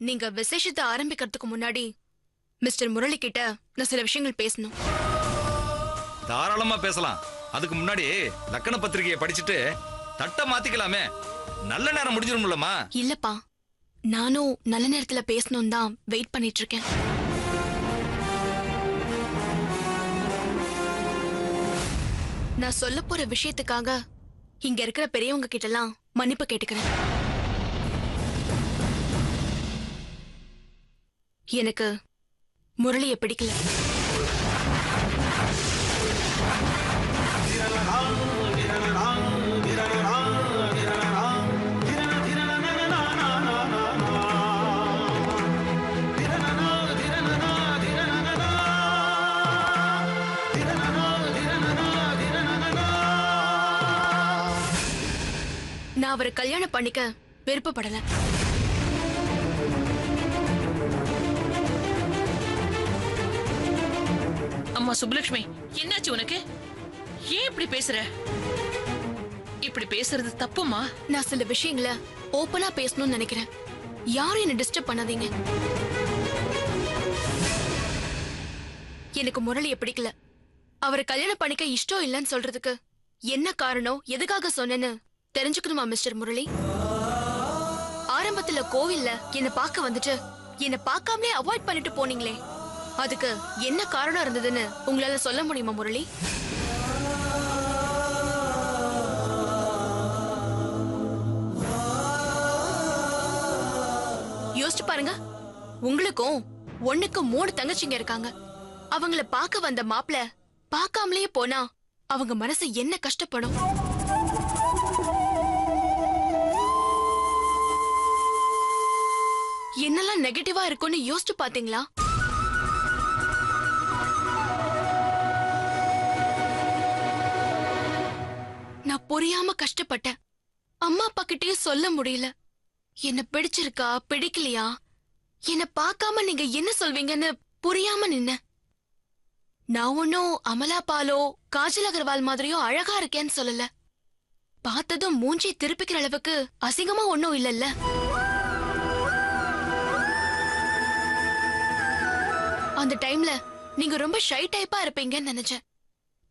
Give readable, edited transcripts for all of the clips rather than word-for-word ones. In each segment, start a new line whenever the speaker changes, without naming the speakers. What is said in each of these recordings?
நீங்க விசேஷத்தை ஆரம்பிக்கிறதுக்கு முன்னாடி மிஸ்டர் முரளி கிட்ட நான் சில விஷயங்கள் பேசணும்.
தாராளமா பேசலாம். அதுக்கு முன்னாடி லக்கண பத்திரிகையை படிச்சுட்டு தட்ட மாத்திக்கலாமே. நல்ல நேரம் முடிஞ்சிரும்லமா?
இல்லப்பா, நானும் நல்ல நேரத்துல பேசணும் தான் வெயிட் பண்ணிட்டு இருக்கேன். நான் சொல்ல போற விஷயத்துக்காக இங்க இருக்கிற பெரியவங்க கிட்ட எல்லாம் மன்னிப்பு கேட்டுக்கிறேன். எனக்கு முரளியை பிடிக்கல. நான் அவரை கல்யாணம் பண்ணிக்க விருப்பப்படல.
அம்மா சுப்புலட்சுமி, என்னாச்சு உனக்கு? ஏன் இப்படி பேசுற? இப்படி பேசுறது தப்புமா?
நான் சில விஷயங்களை ஓபனா பேசணும்னு நினைக்கிறேன். யாரும் என்ன டிஸ்டர்ப் பண்ணாதீங்க. எனக்கு முரளியை பிடிக்கல. அவரை கல்யாணம் பண்ணிக்க இஷ்டம் இல்லைன்னு சொல்றதுக்கு என்ன காரணம், எதுக்காக சொன்னேன்னு தெரிஞ்சுக்கணுமா மிஸ்டர் முரளி? ஆரம்பத்துல கோவில்ல என்ன பார்க்க வந்துட்டு என்ன பார்க்காமலே அவாய்ட் பண்ணிட்டு போனீங்களே, அதுக்கு என்ன காரணம் இருந்ததுன்னு உங்களால சொல்ல முடியுமா முரளி? யோசிச்சு பாருங்க. உங்களுக்கும் ஒண்ணுக்கு 3 தங்கச்சிங்க இருக்காங்க. அவங்கள பார்க்க வந்த மாப்பிள பார்க்காமலே போனா அவங்க மனசு என்ன கஷ்டப்படும்? என்னெல்லாம் நெகட்டிவா இருக்கும்னு யோசிச்சு பாத்தீங்களா? நான் புரியாம கஷ்டப்பட்டேன். அம்மா அப்பா கிட்டயே சொல்ல முடியல. என்ன பிடிச்சிருக்கா பிடிக்கலையா, என்ன பார்க்காம நீங்க என்ன சொல்வீங்கன்னு புரியாம நின்ன. நான் ஒன்னும் அமலா பாலோ காஜல் அகர்வால் மாதிரியோ அழகா இருக்கேன்னு சொல்லல. பார்த்ததும் மூஞ்சி திருப்பிக்கிற அளவுக்கு அசிங்கமா ஒன்னும் இல்லல்ல. அந்த டைம்ல நீங்க ரொம்ப ஷை டைப்பா இருப்பீங்கன்னு நினைச்சேன்.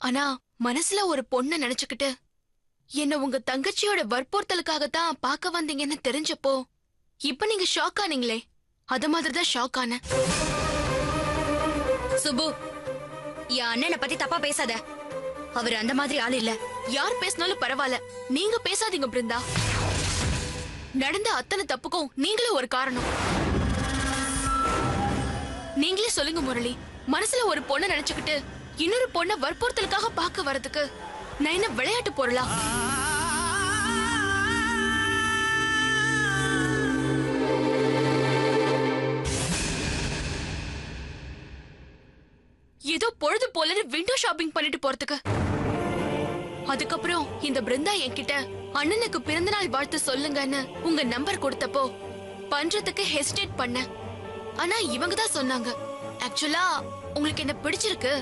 ஆனா மனசுல ஒரு பொண்ண நினைச்சுக்கிட்டு என்ன உங்க தங்கச்சியோட வற்புறுத்தலுக்காகத்தான் பார்க்க வந்தீங்கன்னு தெரிஞ்சப்போ இப்ப நீங்க ஷாக் ஆனீங்களே, அத மாதிரிதான் ஷாக் ஆன.
சுபு, என் அண்ணனை பத்தி தப்பா பேசாத. அவர் அந்த மாதிரி ஆள் இல்ல.
யார் பேசினாலும் பரவாயில்ல, நீங்க பேசாதீங்க பிருந்தா. நடந்த அத்தனை தப்புக்கும் நீங்களும் ஒரு காரணம். நீங்களே சொல்லுங்க முரளி, மனசுல ஒரு பொண்ணை நினைச்சுக்கிட்டு இன்னொரு பொண்ணை வற்புறுத்தலுக்காக பார்க்க வரதுக்கு நான் என்ன விளையாட்டு பொருளா? ஏதோ பொழுது போலன்னு விண்டோ ஷாப்பிங் பண்ணிட்டு போறதுக்கு. அதுக்கப்புறம் இந்த பிருந்தா என்கிட்ட அண்ணனுக்கு பிறந்தநாள் வாழ்த்து சொல்லுங்கன்னு உங்க நம்பர் கொடுத்தப்போ பண்றதுக்கு ஹெசிடேட் பண்ண. ஆனா இவங்க தான் சொன்னாங்க, ஆக்சுவலா உங்களுக்கு என்ன பிடிச்சிருக்கு,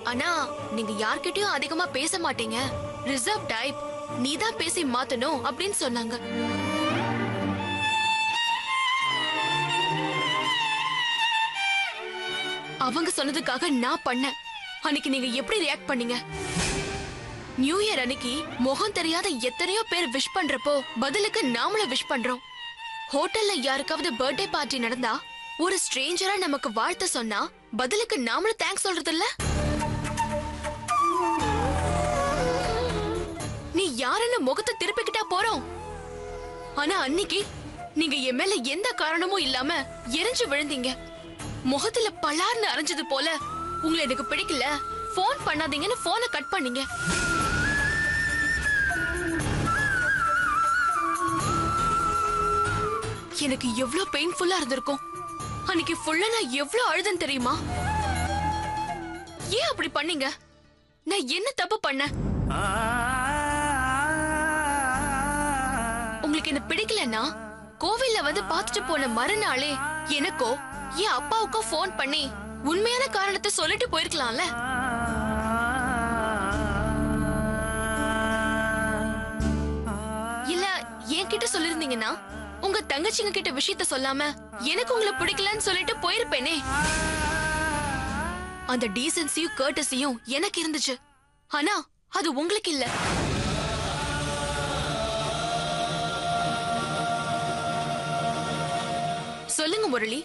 ஆனா நீங்க யார்கிட்டயும் அதிகமா பேச மாட்டீங்க, ரிசர்வ் டைப், நீதான் பேசி மாத்தணும் அப்படின்னு சொன்னாங்க. அவங்க சொன்னதுக்காக நான் பண்ணேன். அன்னைக்கு நீங்க எப்படி ரியாக்ட் பண்ணீங்க? நியூ இயர் அன்னைக்கு முகம் தெரியாத எத்தனையோ பேர் விஷ் பண்றப்போ பதிலுக்கு நாமளும் விஷ் பண்றோம். ஹோட்டல்ல யாருக்காவது பர்த்டே பார்ட்டி நடந்தா ஒரு ஸ்ட்ரேஞ்சரா நமக்கு வாழ்த்து சொன்னா பதிலுக்கு நாமளும் தேங்க்ஸ் சொல்றது இல்ல? நீ யாருன்னு முகத்தை திருப்பிக்கிட்டா போறோம். ஆனா அன்னைக்கு நீங்க என் மேல எந்த காரணமும் இல்லாம எரிஞ்சு விழுந்தீங்க. முகத்துல பலார்னு அரைஞ்சது போல உங்களை எனக்கு பிடிக்கல, போன் பண்ணாதீங்கன்னு போனை கட் பண்ணீங்க. எனக்கு எவ்வளவு பெயின்ஃபுல்லா இருந்திருக்கும். அன்னைக்கு ஃபுல்லா நான் எவ்வளவு அழுதேன் தெரியுமா? ஏன் அப்படி பண்ணீங்க? நான் என்ன தப்பு பண்ணேன்? உங்களுக்கு என்ன பிடிக்கலன்னா கோவில்ல வந்து பார்த்துட்டு போன மறுநாளே எனக்கோ என் அப்பாவுக்கோ போன் பண்ணி உண்மையான காரணத்தை சொல்லிட்டு போயிருக்கலாம்ல. இல்ல என்கிட்ட சொல்லிருந்தீங்கன்னா உங்க உங்க தங்கச்சிங்க கிட்ட விஷயத்த சொல்லாம எனக்கு உங்களை பிடிக்கலன்னு சொல்லிட்டு போயிருப்பேனே. அந்த டீசன்சியும் கர்ட்டசியும் எனக்கு இருந்துச்சு. ஆனா அது உங்களுக்கு இல்ல. சொல்லுங்க முரளி,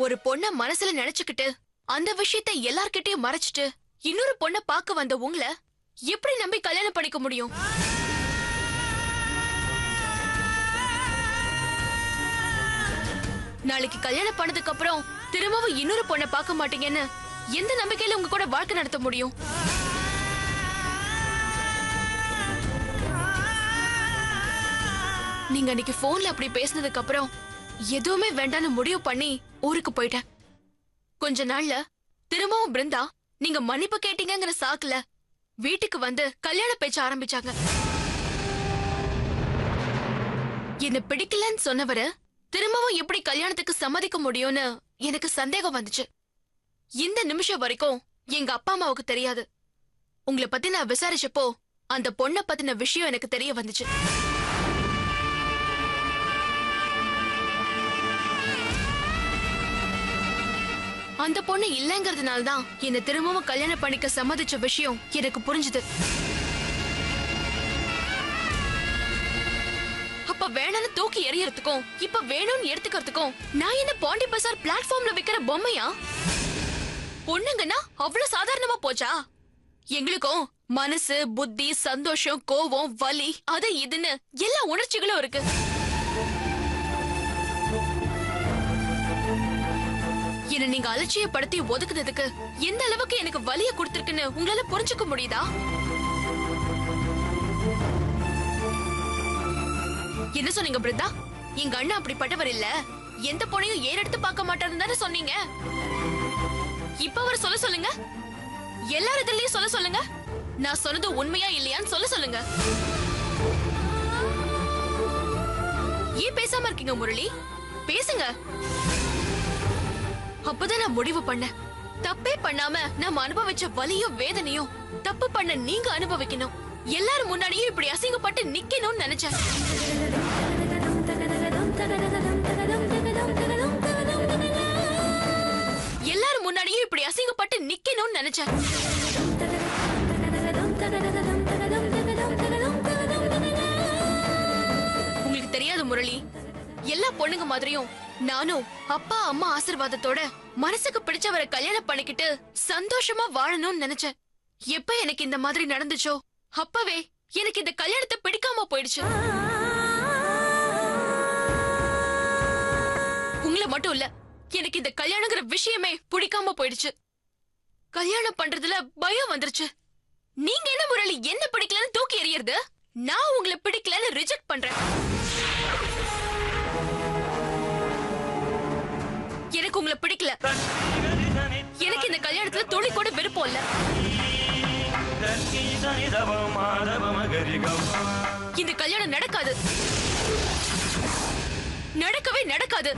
ஒரு பொண்ண மனசுல நினைச்சுக்கிட்டு அந்த விஷயத்தை எல்லார்கிட்டயும் மறைச்சிட்டு இன்னொரு பொண்ண பார்க்க வந்த உங்களை எப்படி நம்பி கல்யாணம் பண்ணிக்க முடியும்? நாளைக்கு கல்யாணம் பண்ணதுக்கு அப்புறம் திரும்பவும் இன்னொரு பொண்ண பார்க்க மாட்டீங்கன்னு எந்த நம்பிக்கையில உங்க கூட வாழ்க்கை நடத்த முடியும்? நீங்க அன்னைக்கு போன்ல அப்படி பேசினதுக்கு அப்புறம் எதுவுமே வேண்டான்னு முடிவு பண்ணி ஊருக்கு போயிட்டேன். கொஞ்ச நாள்ல திரும்பவும் பிருந்தா நீங்க மன்னிப்பு கேட்டீங்கங்கிற சாக்குல வீட்டுக்கு வந்து கல்யாண பேச்ச ஆரம்பிச்சாங்க. என்ன பிடிக்கலன்னு சொன்னவரு திரும்பவும் எப்படி கல்யாணத்துக்கு சம்மதிக்க முடியும்னு எனக்கு சந்தேகம் வந்துச்சு. இந்த நிமிஷம் வரைக்கும் எங்க அப்பா அம்மாவுக்கு தெரியாது. உங்களை பத்தி நான் விசாரிச்சப்போ அந்த பொண்ண பத்தின விஷயம் எனக்கு தெரிய வந்துச்சு. அந்த பொண்ணு இல்லங்கிறதுனால தான் என்ன திரும்பவும் கல்யாணம் பண்ணிக்க சம்மதிச்ச விஷயம் எனக்கு புரிஞ்சுது. அப்ப வேணும்னு தூக்கி எறியறதுக்கும் இப்ப வேணும்னு எடுத்துக்கிறதுக்கும் நான் என்ன பாண்டி பசார் பிளாட்ஃபார்ம்ல விக்கிற பொம்மையா? பொண்ணுங்கன்னா அவ்வளவு சாதாரணமா போச்சா? எங்களுக்கும் மனசு, புத்தி, சந்தோஷம், கோபம், வலி, அது இதுன்னு எல்லா உணர்ச்சிகளும் இருக்கு. என்ன நீங்க அலட்சியப்படுத்தி ஒதுக்குனதுக்கு எந்த அளவுக்கு எனக்கு வலிய கொடுத்திருக்குன்னு உங்களால புரிஞ்சுக்க முடியுதா? என்ன சொன்னீங்க பிருந்தா? எங்க அண்ணா அப்படிப்பட்டவர் இல்ல, எந்த பொண்ணையும் ஏறெடுத்து பார்க்க மாட்டாருன்னு தானே சொன்னீங்க. இப்ப அவர் சொல்ல சொல்லுங்க, எல்லாரும் இதுலயும் சொல்ல சொல்லுங்க. நான் சொன்னது உண்மையா இல்லையான்னு சொல்ல சொல்லுங்க. ஏன் பேசாம இருக்கீங்க முரளி? பேசுங்க. அப்பதான் நான் முடிவு பண்ணேன், தப்பே பண்ணாம நம்ம அனுபவிச்ச வலியும் வேதனையும் தப்பு பண்ண நீங்க அனுபவிக்கணும். எல்லாரும் முன்னாடியும் இப்படி அசிங்கப்பட்டு நிக்கணும்னு நினைச்சேன். எல்லாரும் முன்னாடியும் இப்படி அசிங்கப்பட்டு நிக்கணும்னு நினைச்சேன். உங்களுக்கு தெரியாது முரளி, எல்லா பொண்ணுங்க மாதிரியும் நானும் அப்பா அம்மா ஆசீர்வாதத்தோட மனசுக்கு பிடிச்சவரை கல்யாணம் பண்ணிக்கிட்டு சந்தோஷமா வாழணும்னு நினைச்சேன். எப்ப எனக்கு இந்த மாதிரி நடந்துச்சோ அப்பவே எனக்கு இந்த கல்யாணத்தை பிடிக்காம போயிடுச்சு. உங்களை மட்டும் இல்ல, எனக்கு இந்த கல்யாணங்கிற விஷயமே பிடிக்காம போயிடுச்சு. கல்யாணம் பண்றதுல பயம் வந்துருச்சு. நீங்க என்ன முரளி என்ன பிடிக்கலன்னு தூக்கி எறியறது? நான் உங்களை பிடிக்கலன்னு ரிஜெக்ட் பண்றேன். எனக்கு உங்களை பிடிக்கல. எனக்கு இந்த கல்யாணத்துல துளி கூட விருப்பம் இல்ல. இந்த கல்யாணம் நடக்காது, நடக்கவே நடக்காது.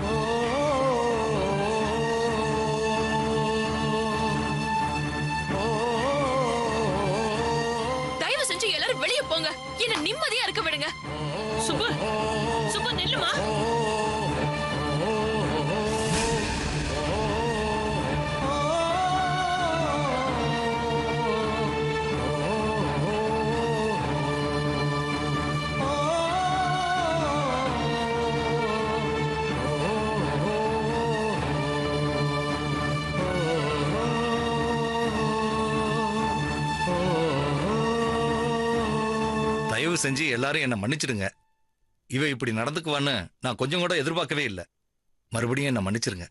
தயவு செஞ்சு எல்லாரும் வெளியே போங்க, என்ன நிம்மதியா இருக்க விடுங்க.
சுப்பு, சுப்பு நில்லுமா.
தயவு செஞ்சு எல்லாரும் என்ன மன்னிச்சிடுங்க. இவ இப்படி நடந்துக்குவான்னு நான் கொஞ்சம் கூட எதிர்பார்க்கவே இல்லை. மறுபடியும் என்ன மன்னிச்சிருங்க.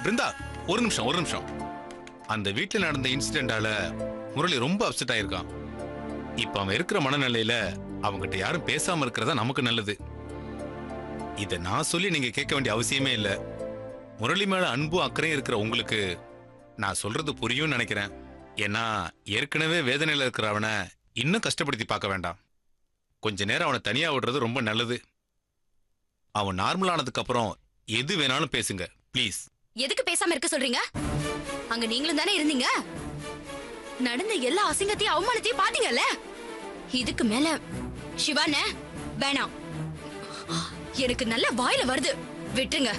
பிருந்தா, ஒரு நிமிஷம். அந்த வீட்டுல நடந்த இன்சிடென்டால முரளி ரொம்ப அப்செட் ஆயிருக்கான். இப்ப அவன் இருக்கிற மனநிலையில அவங்கிட்ட யாரும் பேசாம இருக்கிறதா நமக்கு நல்லது. இத நான் சொல்லி நீங்க கேட்க வேண்டிய அவசியமே இல்ல. முரளி மேல அன்பும் அக்கறையும் இருக்கிற உங்களுக்கு நான் சொல்றது புரியும்னு நினைக்கிறேன். ஏன்னா ஏற்கனவே வேதனையில இருக்கிற அவனை இன்னும் கஷ்டப்படுத்தி பார்க்க வேண்டாம். கொஞ்ச நேரம் அவனை தனியா விடுறது ரொம்ப நல்லது. அவன் நார்மல் ஆனதுக்கு அப்புறம் எது வேணாலும் பேசுங்க ப்ளீஸ்.
எதுக்கு பேசாம இருக்க சொல்றீங்க? அங்க நீங்களும் தானே இருந்தீங்க. நடந்த எல்லா அசிங்கத்தையும் அவமானத்தையும் பாத்தீங்கல்ல. இதுக்கு மேல சிவானே வேணாம். எனக்கு நல்ல வாயில வருது, விட்டுருங்க.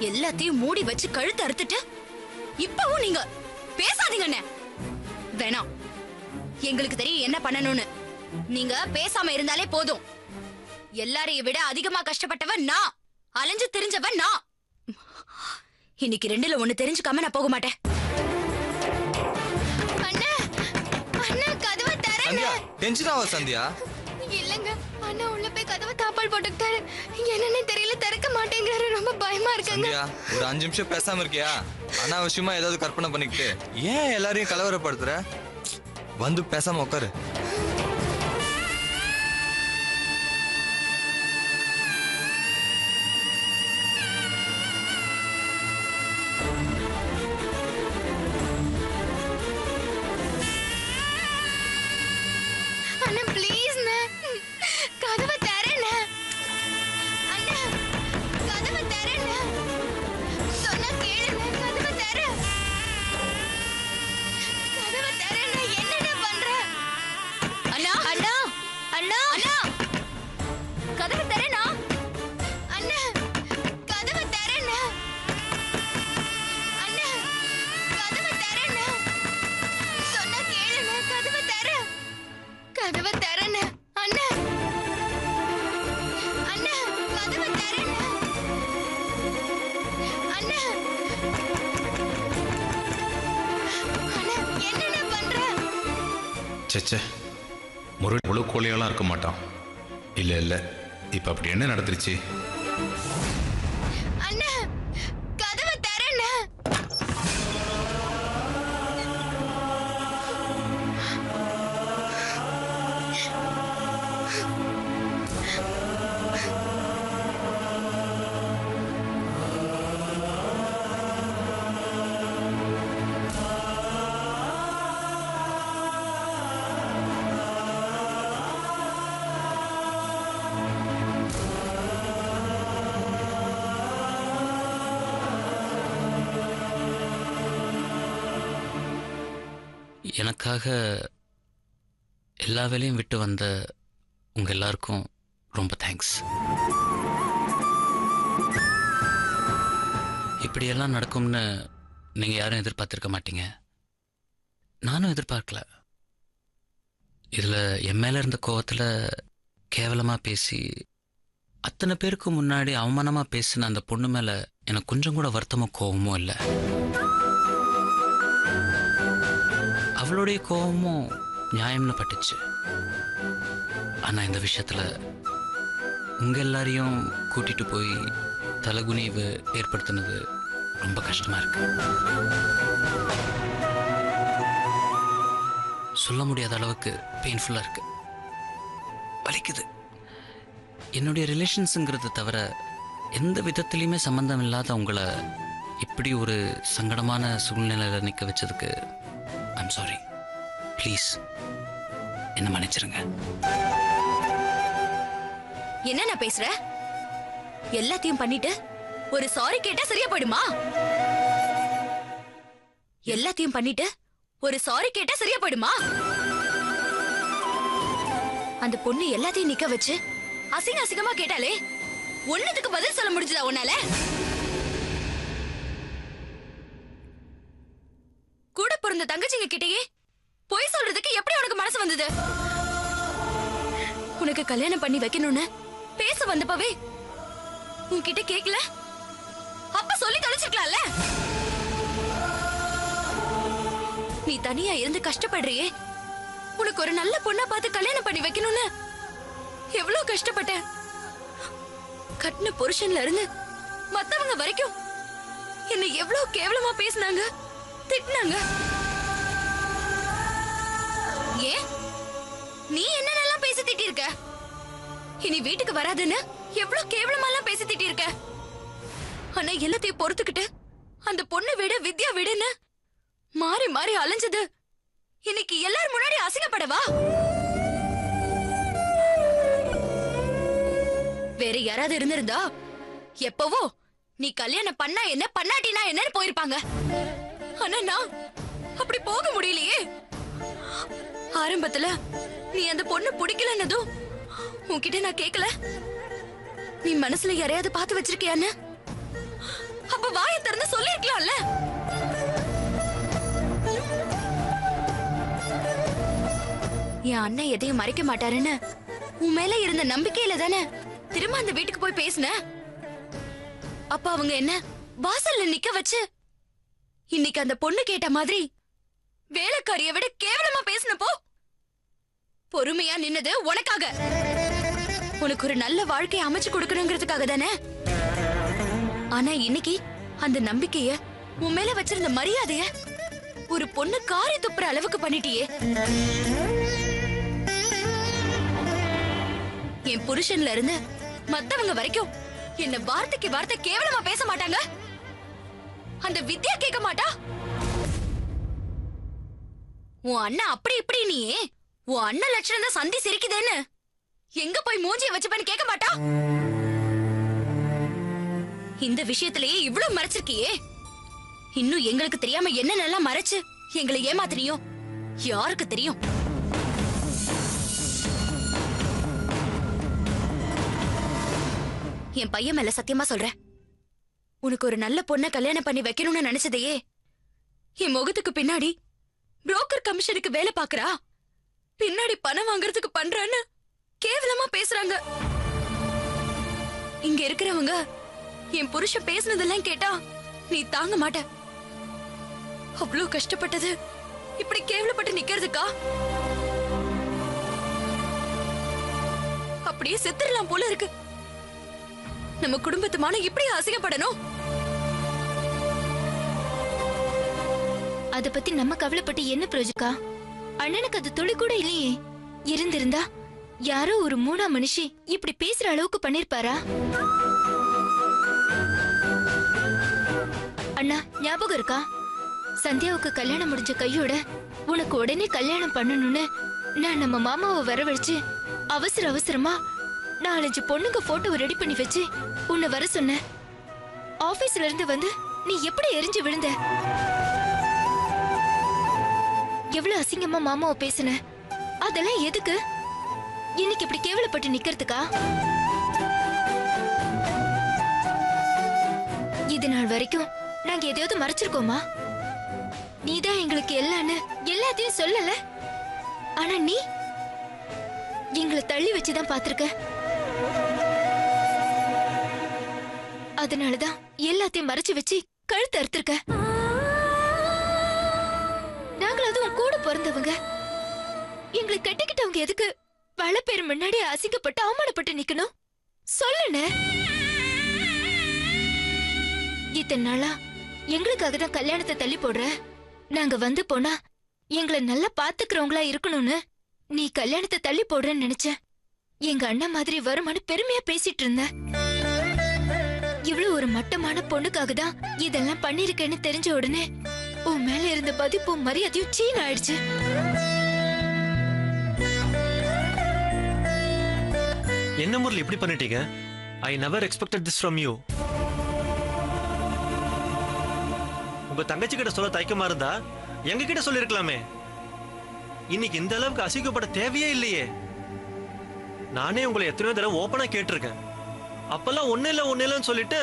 எல்லாத்தையும் மூடி வச்சு கழுத்து அறுத்துட்டு இப்பவும் நீங்க பேசாதீங்கண்ணே. வேணாம், எங்களுக்கு தெரியும் என்ன பண்ணணும்னு. நீங்க பேசாம இருந்தாலே போதும். எல்லாரையும் விட அதிகமா கஷ்டப்பட்டவன் நான், அலைஞ்சு தெரிஞ்சவன் நான். இன்னைக்கு ரெண்டுல ஒண்ணு தெரிஞ்சுக்காம நான் போக மாட்டேன்.
அண்ணா அண்ணா கதவை தரேன்.
டென்ஷன் ஆவா சந்தியா?
இல்லங்க, அண்ணா உள்ள போய் கதவை தாப்பால் போட்டுக்கிட்டாரு. என்னன்னு தெரியல, திறக்க மாட்டேங்கிறாரு. ரொம்ப பயமா இருக்குங்க.
சந்தியா, ஒரு 5 நிமிஷம் பேசாம இருக்கியா? அனாவசியமா ஏதாவது கற்பனை பண்ணிக்கிட்டு ஏன் எல்லாரையும் கலவரப்படுத்துற? வந்து பேசாம உட்காரு.
அண்ணா ப்ளீஸ் கதவை தரேன். அண்ணா கதவை தரேன். சொன்னா கேளுங்க, கதவை தரேன். கதவை தரேன். என்னடா பண்ற?
அண்ணா அண்ணா அண்ணா அண்ணா கதவை தரேனா?
அண்ணா கதவை தரேன். அண்ணா கதவை தரேன். சொன்னா கேளுங்க, கதவை தரேன். கதவை தரேன். அண்ணா அண்ணா கதவை தரேன். அண்ணா அண்ணா என்னடா பண்ற?
சச்சே, முரளி இவ்வளவு கோழையெல்லாம் இருக்க மாட்டான். இல்ல இப்ப அப்படி என்ன நடந்துருச்சு?
அண்ணா கதவை தரேன்.
எனக்காக எல்லா வேலையும் விட்டு வந்த உங்க எல்லாருக்கும் ரொம்ப தேங்க்ஸ். இப்படியெல்லாம் நடக்கும்னு நீங்க யாரும் எதிர்பார்த்திருக்க மாட்டீங்க. நானும் எதிர்பார்க்கல. இதுல என் மேல இருந்த கோவத்துல கேவலமா பேசி அத்தனை பேருக்கு முன்னாடி அவமானமா பேசின அந்த பொண்ணு மேல எனக்கு கொஞ்சம் கூட வருத்தமும் கோவமும் இல்லை. அவளுடைய கோபமும் நியாயம்னு பட்டுச்சு. ஆனா இந்த விஷயத்துல உங்க எல்லாரையும் கூட்டிட்டு போய் தலகுனிவு ஏற்படுத்தினது ரொம்ப கஷ்டமா இருக்கு. சொல்ல முடியாத அளவுக்கு பெயின்ஃபுல்லா இருக்கு, வலிக்குது. என்னுடைய ரிலேஷன்ஸுங்கிறது தவிர எந்த விதத்திலையுமே சம்பந்தம் இல்லாத உங்களை இப்படி ஒரு சங்கடமான சூழ்நிலையில நிற்க வச்சதுக்கு ஐம் சாரி. ப்ளீஸ் என்ன மன்னிச்சிருங்க.
என்ன நான் பேசுற? எல்லாத்தையும் பண்ணிட்டு ஒரு சாரி கேட்டா சரியா போயிடுமா? எல்லாத்தையும் பண்ணிட்டு ஒரு சாரி கேட்டா சரியா போயிடுமா? அந்த பொண்ணு எல்லாத்தையும் நிக்க வச்சு அசிங்கமா கேட்டாலே ஒன்னதுக்கு பதில் சொல்ல முடிஞ்சதா உன்னால? கூட பிறந்த தங்கச்சிங்க கிட்டயே பொய் சொல்றதுக்கு எப்படி உனக்கு மனசு வந்தது? உனக்கு கல்யாணம் பண்ணி வைக்கணும்னு பேச வந்தப்பவே உன்கிட்ட கேக்கல? அப்ப சொல்லி தொலைச்சிருக்கலாம்ல. நீ தனியா இருந்து கஷ்டப்படுறியே, உனக்கு ஒரு நல்ல பொண்ணா பார்த்து கல்யாணம் பண்ணி வைக்கணும்னு எவ்வளவு கஷ்டப்பட்ட. கட்டின புருஷன்ல இருந்து மத்தவங்க வரைக்கும் என்னை எவ்வளவு கேவலமா பேசினாங்க, திட்டினாங்க. ஏன் நீ என்னென்னலாம் பேசி திட்டிருக்க? இனி வீட்டுக்கு வராதுன்னு எவ்வளவு கேவலமாலாம் பேசி திட்டிருக்க. ஆனா எல்லாத்தையும் பொறுத்துக்கிட்டு அந்த பொண்ணு வீடு வித்யா வீடுன்னு மாறி மாறி அலைஞ்சது இன்னைக்கு எல்லாரும் முன்னாடி அசிங்கப்படவா? வேற யாராவது இருந்திருந்தா எப்பவோ நீ கல்யாணம் பண்ணா என்ன பண்ணாட்டினா என்னன்னு போயிருப்பாங்க. ஆனா நான் அப்படி போக முடியலையே. ஆரம்பத்துல நீ அந்த பொண்ணு பிடிக்கலன்னதும் உன்கிட்ட நான் கேட்கல, நீ மனசுல யாரையாவது பார்த்து வச்சிருக்கியான்னு. அப்ப வாயை திறந்து சொல்லிருக்கலாம்ல. என் அண்ணன் எதையும் மறைக்க மாட்டாருன்னு உன் மேல இருந்த நம்பிக்கையில தானே திரும்ப அந்த வீட்டுக்கு போய் பேசின. அப்ப அவங்க என்ன வாசல்ல நிக்க வச்சு இன்னைக்கு அந்த பொண்ணு கேட்ட மாதிரி வேலைக்காரிய விட கேவலமா பேசினப்போ பொறுமையா நின்னது உனக்காக, உனக்கு ஒரு நல்ல வாழ்க்கையை அமைச்சு கொடுக்கணுங்கிறதுக்காக தானே. ஆனா இன்னைக்கு அந்த நம்பிக்கைய, உன் மேல வச்சிருந்த மரியாதைய ஒரு பொண்ணு காரி துப்புற அளவுக்கு பண்ணிட்டியே. என் புருஷன்ல இருந்து மத்தவங்க வரைக்கும் என்ன வார்த்தைக்கு வார்த்தை கேவலமா பேச மாட்டாங்க. அந்த வித்யா கேட்க மாட்டா. உன் அண்ணன் அப்படி இப்படி நீயே உன் அண்ணன் லட்சணம் தான் சந்தி சிரிக்குதேன்னு எங்க போய் மூஞ்சிய வச்சுப்பேன்னு கேட்க மாட்டா. இந்த விஷயத்திலேயே இவ்வளவு மறைச்சிருக்கியே. இன்னும் எங்களுக்கு தெரியாம என்னென்னலாம் மறைச்சு எங்களை ஏமாத்தினியோ யாருக்கு தெரியும்? என் பையன் மேல சத்தியமா சொல்றேன், உனக்கு ஒரு நல்ல பொண்ண கல்யாணம் பண்ணி வைக்கணும்னு நினைச்சதையே என் முகத்துக்கு பின்னாடி புரோக்கர் கமிஷனுக்கு வேலை பாக்குறா, பின்னாடி பணம் வாங்குறதுக்கு பண்றான்னு கேவலமா பேசுறாங்க. இங்க இருக்கிறவங்க என் புருஷன் பேசுனதெல்லாம் கேட்டா நீ தாங்க மாட்ட. அவ்வளவு கஷ்டப்பட்டது இப்படி கேவலப்பட்டு நிக்கிறதுக்கா? அப்படியே செத்துடலாம் போல இருக்கு. நம்ம குடும்பத்துமான இப்படி அசிங்கப்படணும்?
அத பத்தி நம்ம கவலைப்பட்டு என்ன பிரயோஜக்கா? அண்ணனுக்கு அது துளி கூட இல்லையே. இருந்திருந்தா யாரோ ஒரு மூணாம் மனுஷி இப்படி பேசுற அளவுக்கு பண்ணிருப்பாரா? அண்ணா ஞாபகம் இருக்கா, சந்தியாவுக்கு கல்யாணம் முடிஞ்ச கையோட உனக்கு உடனே கல்யாணம் பண்ணணும்னு நான் நம்ம மாமாவை வரவழைச்சு அவசர அவசரமா 4-5 பொண்ணுங்க போட்டோவை ரெடி பண்ணி வச்சு உன்னை வர சொன்ன. ஆபீஸ்ல இருந்து வந்து நீ எப்படி எரிஞ்சு விழுந்த? எவ்வளவு அசிங்கமா மாமாவை பேசுன? அதெல்லாம் எதுக்கு? இன்னைக்கு இப்படி கேவலப்பட்டு நிக்கிறதுக்கா? இது நாள் வரைக்கும் நாங்க எதையாவது மறைச்சிருக்கோமா? நீதான் எங்களுக்கு எல்லான்னு எல்லாத்தையும் சொல்லல. ஆனா நீ எங்களை தள்ளி வச்சுதான் பாத்திருக்க. அதனாலதான் எல்லாத்தையும் மறைச்சு வச்சு கழுத்து அறுத்திருக்க. நாங்கள் அதுவும் கூட பிறந்தவங்க. எங்களை கட்டிக்கிட்டவங்க எதுக்கு பல பேர் முன்னாடி அசிங்கப்பட்டு அவமானப்பட்டு நிக்கணும்? சொல்லுன. இத்தனை நாளா எங்களுக்காக தான் கல்யாணத்தை தள்ளி போடுற. நாங்க வந்து போனா எங்களை நல்லா பாத்துக்கிறவங்களா இருக்கணும்னு நீ கல்யாணத்தை தள்ளி போடுறன்னு நினைச்சேன். எங்க அண்ணன் மாதிரி வருமானு பெருமையா பேசிட்டு இருந்த. இவ்வளவு ஒரு மட்டமான பொண்ணுக்காக தான் இதெல்லாம் பண்ணிருக்கேன்னு தெரிஞ்ச உடனே உன் மேல இருந்த பதிப்பும் மரியாதையும் சீன் ஆயிடுச்சு.
என்ன முரளி இப்படி பண்ணிட்டீங்க? I never expected this from you. உங்க தங்கச்சி கிட்ட சொல்ல தயக்கமா இருந்தா எங்க கிட்ட சொல்லிருக்கலாமே. இன்னைக்கு இந்த அளவுக்கு அசிங்கப்பட தேவையே இல்லையே. நானே உங்களை எத்தனையோ தடவை ஓப்பனா கேட்டிருக்கேன். அப்பெல்லாம் ஒண்ணு இல்லன்னு சொல்லிட்டு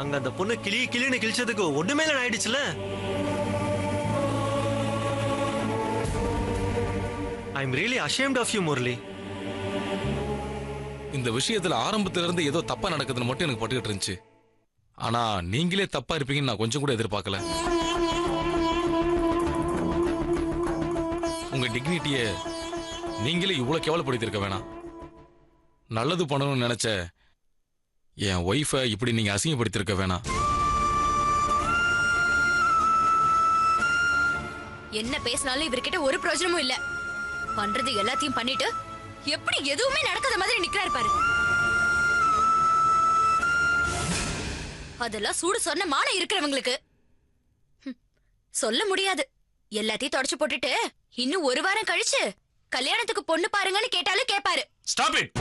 அங்க அந்த பொண்ணு கிளின்னு கிழிச்சதுக்கு ஒண்ணுமே ஆயிடுச்சுல. I am really ashamed of you Murali.
இந்த விஷயத்துல ஆரம்பத்துல இருந்து ஏதோ தப்பா நடக்குதுன்னு மட்டும் எனக்கு பட்டுக்கிட்டு இருந்துச்சு. ஆனா நீங்களே தப்பா இருப்பீங்கன்னு நான் கொஞ்சம் கூட எதிர்பார்க்கல. உங்க டிக்னிட்டிய நீங்களே இவ்வளவு கேவலப்படுத்திருக்க வேணாம். நல்லது பண்ணணும்னு நினைச்ச
என் ஒய்ஃபை இப்படி நீங்க அசிங்கப்படுத்திருக்க வேணாம்.
என்ன பேசினாலும் இவர்கிட்ட ஒரு பிரயோஜனமும் இல்ல. பண்றது எல்லாத்தையும் பண்ணிட்டு எப்படி எதுவுமே நடக்காத மாதிரி நிக்கிறாரு பாரு. அதெல்லாம் சூடு சொன்ன மானம் இருக்கிறவங்களுக்கு சொல்ல முடியாது. எல்லாத்தையும் தொடச்சு போட்டுட்டு இன்னும் ஒரு வாரம் கழிச்சு கல்யாணத்துக்கு பொண்ணு பாருங்கன்னு கேட்டாலும் கேட்பாரு.
Stop it.